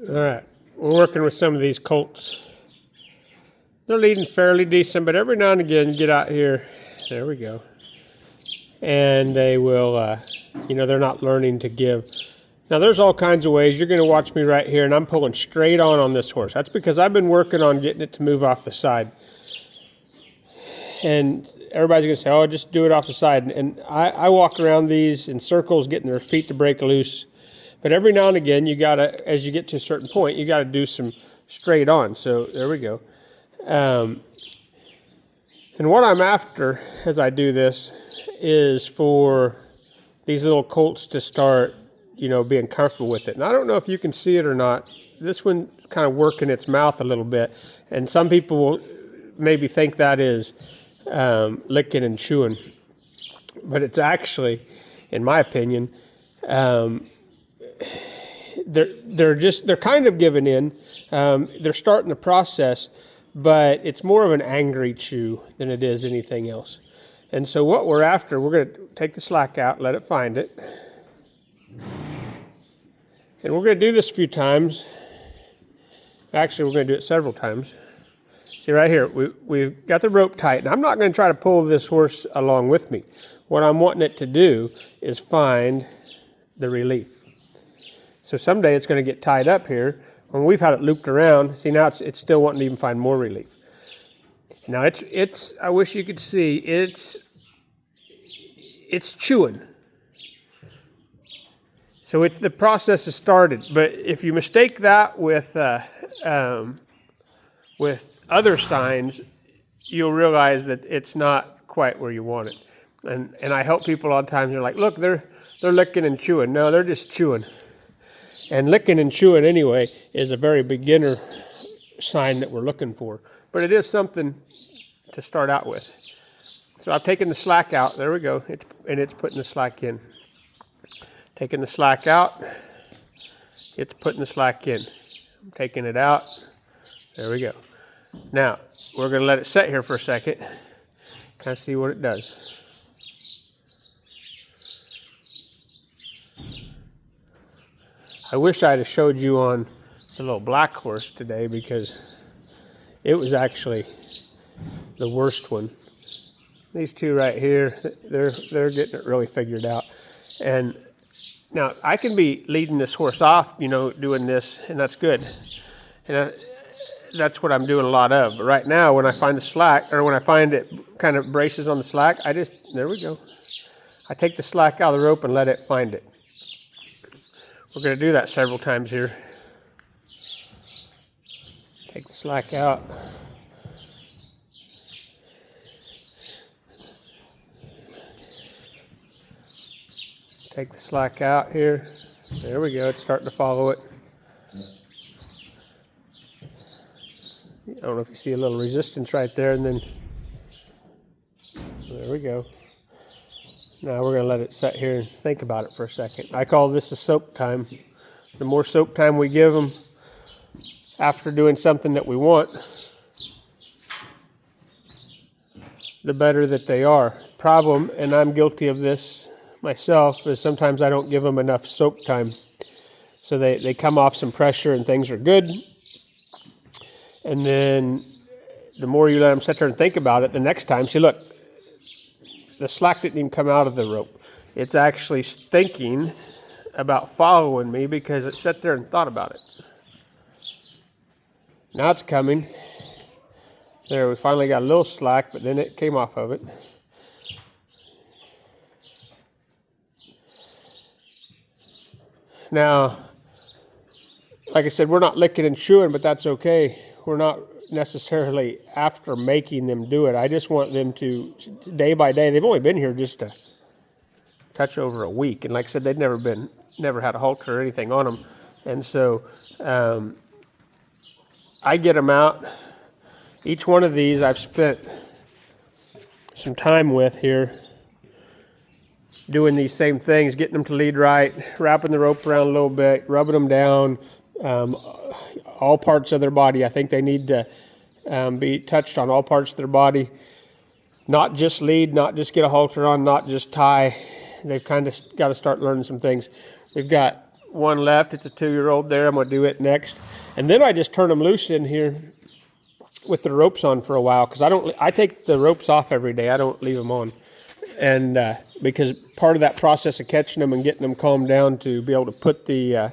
All right, we're working with some of these colts. They're leading fairly decent, but every now and again you get out here, there we go, and they will, they're not learning to give. Now there's all kinds of ways. You're going to watch me right here, and I'm pulling straight on this horse. That's because I've been working on getting it to move off the side. And everybody's going to say, oh, just do it off the side. And I walk around these in circles, getting their feet to break loose. But every now and again, you got to, as you get to a certain point, you got to do some straight on. So there we go. And what I'm after as I do this is for these little colts to start, being comfortable with it. And I don't know if you can see it or not. This one kind of working its mouth a little bit. And some people will maybe think that is licking and chewing. But it's actually, in my opinion, they're kind of giving in. They're starting the process, but it's more of an angry chew than it is anything else. And so what we're after, we're going to take the slack out, let it find it. And we're going to do this a few times. Actually, we're going to do it several times. See right here, we've got the rope tight. And I'm not going to try to pull this horse along with me. What I'm wanting it to do is find the relief. So someday it's going to get tied up here. When we've had it looped around, see now it's still wanting to even find more relief. Now it's I wish you could see, it's chewing. So the process has started, but if you mistake that with other signs, you'll realize that it's not quite where you want it. And I help people all the time. They're like, look, they're licking and chewing. No, they're just chewing. And licking and chewing anyway is a very beginner sign that we're looking for. But it is something to start out with. So I've taken the slack out. There we go. It's putting the slack in. Taking the slack out. It's putting the slack in. I'm taking it out. There we go. Now, we're going to let it sit here for a second. Kind of see what it does. I wish I'd have showed you on the little black horse today because it was actually the worst one. These two right here, they're getting it really figured out. And now I can be leading this horse off, doing this, and that's good. And that's what I'm doing a lot of. But right now, when I find the slack, or when I find it kind of braces on the slack, there we go. I take the slack out of the rope and let it find it. We're going to do that several times here. Take the slack out. Take the slack out here. There we go. It's starting to follow it. I don't know if you see a little resistance right there, and then there we go. Now we're going to let it sit here and think about it for a second. I call this a soak time. The more soak time we give them after doing something that we want, the better that they are. Problem, and I'm guilty of this myself, is sometimes I don't give them enough soak time. So they come off some pressure and things are good. And then the more you let them sit there and think about it, the next time, see, look, the slack didn't even come out of the rope. It's actually thinking about following me because it sat there and thought about it. Now it's coming. There, we finally got a little slack, but then it came off of it. Now, like I said, we're not licking and chewing, but that's okay. We're not necessarily after making them do it. I just want them to, day by day, they've only been here just a touch over a week. And like I said, they'd never had a halter or anything on them. And so I get them out. Each one of these I've spent some time with here, doing these same things, getting them to lead right, wrapping the rope around a little bit, rubbing them down, all parts of their body. I think they need to be touched on all parts of their body. Not just lead, not just get a halter on, not just tie. They've kind of got to start learning some things. We've got one left. It's a 2-year-old there. I'm going to do it next. And then I just turn them loose in here with the ropes on for a while, because I take the ropes off every day. I don't leave them on. And because part of that process of catching them and getting them calmed down to be able to put the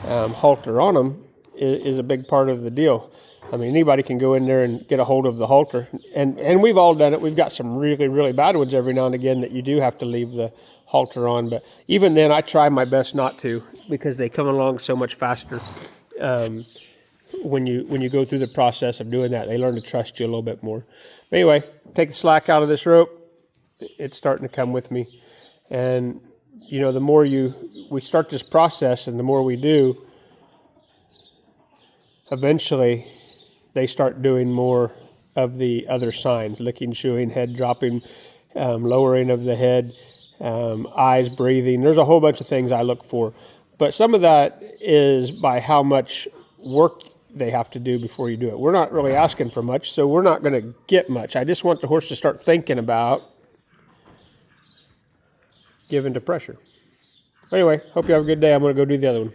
halter on them is a big part of the deal. I mean, anybody can go in there and get a hold of the halter. And we've all done it. We've got some really, really bad ones every now and again that you do have to leave the halter on. But even then, I try my best not to, because they come along so much faster. When you go through the process of doing that, they learn to trust you a little bit more. But anyway, take the slack out of this rope. It's starting to come with me. And, you know, the more we start this process and the more we do, eventually they start doing more of the other signs: licking, chewing, head dropping, lowering of the head, eyes breathing. There's a whole bunch of things I look for. But some of that is by how much work they have to do before you do it. We're not really asking for much, so we're not going to get much. I just want the horse to start thinking about giving to pressure. Anyway, hope you have a good day. I'm going to go do the other one.